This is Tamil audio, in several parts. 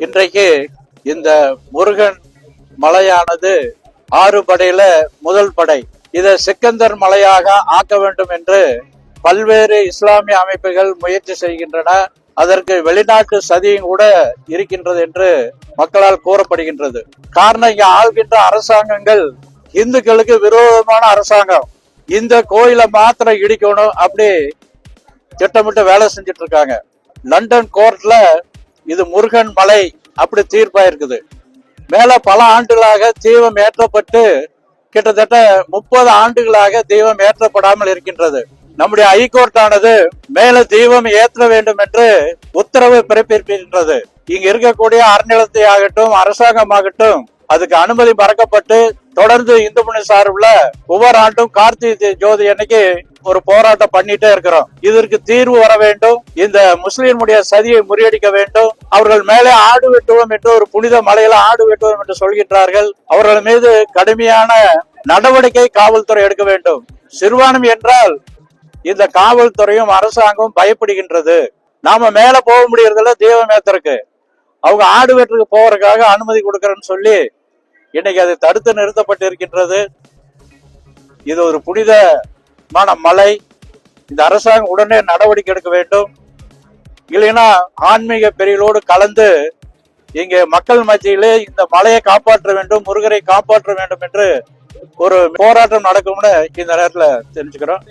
இன்றைக்கு இந்த முருகன் மலையானது 6 படையில முதல் படை. இதை சிக்கந்தர் மலையாக ஆக்க வேண்டும் என்று பல்வேறு இஸ்லாமிய அமைப்புகள் முயற்சி செய்கின்றன. அதற்கு வெளிநாட்டு சதியும் கூட இருக்கின்றது என்று மக்களால் கூறப்படுகின்றது. காரணம், இங்க ஆள்கின்ற அரசாங்கங்கள் இந்துக்களுக்கு விரோதமான அரசாங்கம். இந்த கோயிலை மாத்திரம் இடிக்கணும் அப்படி திட்டமிட்டு வேலை செஞ்சிட்டு இருக்காங்க. லண்டன் கோர்ட்ல இது முருகன் மலை அப்படி தீர்ப்பாயிருக்குது. மேல பல ஆண்டுகளாக தீபம் ஏற்றப்பட்டு கிட்டத்தட்ட 30 ஆண்டுகளாக தீபம் ஏற்றப்படாமல் இருக்கின்றது. நம்முடைய ஹைகோர்ட் ஆனது மேல தீபம் ஏற்ற வேண்டும் என்று உத்தரவு பிறப்பிக்கின்றது. இங்க இருக்கக்கூடிய அறநிலையத்தை ஆகட்டும், அரசாங்கமாகட்டும், அதுக்கு அனுமதி மறக்கப்பட்டு தொடர்ந்து இந்து முன்னணி சார்பில் ஒவ்வொரு ஆண்டும் கார்த்திகை ஜோதி அன்னைக்கு ஒரு போராட்டம் பண்ணிட்டே இருக்கிறோம். இதற்கு தீர்வு வர வேண்டும். இந்த முஸ்லிமுடைய சதியை முறியடிக்க வேண்டும். அவர்கள் மேலே ஆடு வெட்டுவோம் என்று ஒரு புனித மலையில ஆடு வெட்டுவோம் என்று சொல்கின்றார்கள். அவர்கள் மீது கடுமையான நடவடிக்கை காவல்துறை எடுக்க வேண்டும். சிறுபான்மை என்றால் இந்த காவல்துறையும் அரசாங்கம் பயப்படுகின்றது. நாம மேல போக முடியறதில்ல தீபம் ஏத்தருக்கு. அவங்க ஆடு வெட்டுக்கு போவதற்காக அனுமதி கொடுக்கறன்னு சொல்லி இன்னைக்கு அது தடுத்து நிறுத்தப்பட்டு இருக்கின்றது. இது ஒரு புனிதமான மலை. இந்த அரசாங்கம் உடனே நடவடிக்கை எடுக்க வேண்டும். இல்லைன்னா ஆன்மீக பெரியலோடு கலந்து இங்கே மக்கள் மத்தியிலே இந்த மலையை காப்பாற்ற வேண்டும், முருகரை காப்பாற்ற வேண்டும் என்று ஒரு போராட்டம் நடக்கும்னு இந்த நேரத்துல தெரிஞ்சுக்கிறோம்.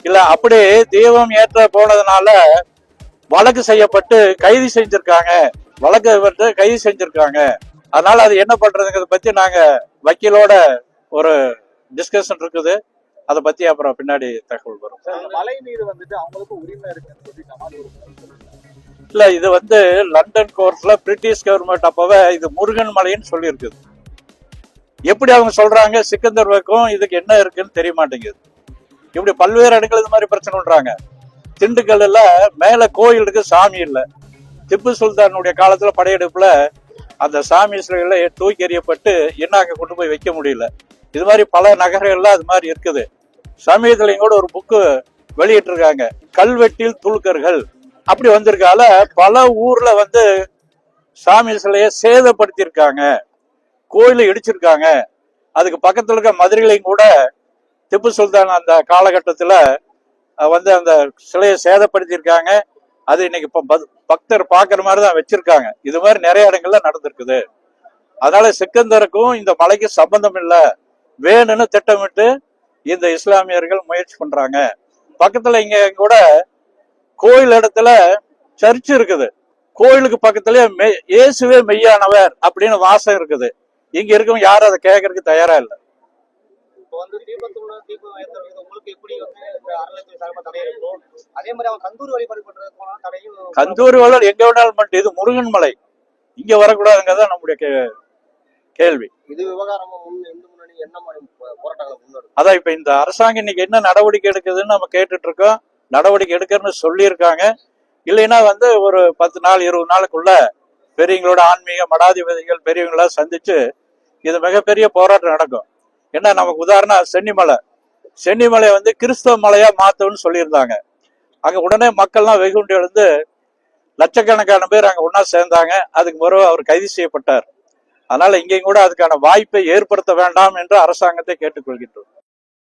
இல்ல, அப்படி தீபம் ஏற்ற போனதுனால வழக்கு செய்யப்பட்டு கைது செஞ்சிருக்காங்க. அதனால அது என்ன பண்றதுங்கிறத பத்தி நாங்க வக்கீலோட ஒரு டிஸ்கஷன் இருக்குது. அதை பத்தி அப்புறம் பின்னாடி தகவல் வரும். மலை மீது வந்துட்டு அவங்களுக்கு உரிமை இருக்கு. இல்ல, இது லண்டன் கோர்ட்ல பிரிட்டிஷ் கவர்மெண்ட் அப்பவே இது முருகன் மலைன்னு சொல்லி இருக்குது. எப்படி அவங்க சொல்றாங்க சிக்கந்தர்வுக்கும் இதுக்கு என்ன இருக்குன்னு தெரிய மாட்டேங்குது. இப்படி பல்வேறு இடங்கள் இது மாதிரி பிரச்சனை பண்றாங்க. திண்டுக்கல்ல மேல கோயில் இருக்கு, சாமி இல்ல. திப்பு சுல்தானுடைய காலத்துல படையெடுப்புல அந்த சாமி சிலைகளை தூக்கி எறியப்பட்டு என்னாக்க கொண்டு போய் வைக்க முடியல. இது மாதிரி பல நகரங்கள்ல அது மாதிரி இருக்குது. சமயத்திலையும் கூட ஒரு புக்கு வெளியிட்டு இருக்காங்க, கல்வெட்டில் துலுக்கர்கள் அப்படி வந்திருக்கால. பல ஊர்ல சாமி சிலையை சேதப்படுத்தியிருக்காங்க, கோயிலை இடிச்சிருக்காங்க. அதுக்கு பக்கத்துல இருக்க மதுரையிலையும் கூட திப்பு சுல்தான் அந்த காலகட்டத்துல அந்த சிலையை சேதப்படுத்தியிருக்காங்க. அது இன்னைக்கு பக்தர் பாக்குற மாதிரிதான் வச்சிருக்காங்க. இது மாதிரி நிறைய இடங்கள்ல நடந்திருக்குது. அதனால சிக்கந்தருக்கும் இந்த மலைக்கு சம்பந்தம் இல்லை, வேணும்னு திட்டமிட்டு இந்த இஸ்லாமியர்கள் முயற்சி பண்றாங்க. பக்கத்துல இங்க கூட கோயில் இடத்துல சர்ச் இருக்குது. கோயிலுக்கு பக்கத்துல இயேசுவே மெய்யானவர் அப்படின்னு வாசம் இருக்குது. இங்க இருக்கவங்க யாரும் அதை கேட்கறதுக்கு தயாரா இல்லை. கந்தூரி வழிபாடு எங்க வேணாலும் பண்ணிட்டு, இது முருகன் மலை, இங்க வரக்கூடாதுங்கிறத நம்முடைய கேள்வி. இது விவகாரம் அதான் இப்ப இந்த அரசாங்கம் இன்னைக்கு என்ன நடவடிக்கை எடுக்குதுன்னு நம்ம கேட்டுட்டு இருக்கோம். நடவடிக்கை எடுக்கிறன்னு சொல்லி இருக்காங்க. இல்லைன்னா ஒரு 10 நாள் 20 நாளுக்குள்ள பெரியவங்களோட ஆன்மீக மடாதிபதிகள் பெரியவங்களா சந்திச்சு இது மிகப்பெரிய போராட்டம் நடக்கும். என்ன, நமக்கு உதாரணம் சென்னிமலை கிறிஸ்தவ மலையா மாத்தணும்னு சொல்லியிருந்தாங்க. அங்க உடனே மக்கள்லாம் வெகுண்டி எழுந்து லட்சக்கணக்கான பேர் அங்க ஒன்னா சேர்ந்தாங்க. அதுக்கு பிறகு அவர் கைது செய்யப்பட்டார். அதனால இங்கேயும் கூட அதுக்கான வாய்ப்பை ஏற்படுத்த வேண்டாம் என்று அரசாங்கத்தை கேட்டுக்கொள்கின்றோம்.